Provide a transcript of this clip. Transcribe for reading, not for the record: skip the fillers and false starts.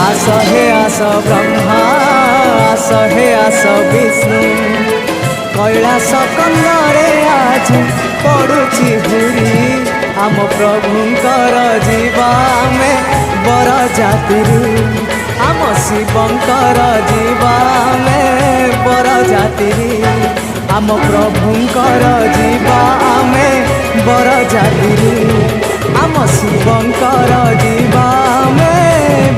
आस हे आस ब्रह्मा आस हे आस विष्णु कैलास कंदरे आज पड़ुची हुरी आम प्रभुंकर जीवा में बर जाति आम शिवंकर जीवा में बर जाति आम प्रभुंकर जीवा में बर जाति आम शिवंकर जीवा में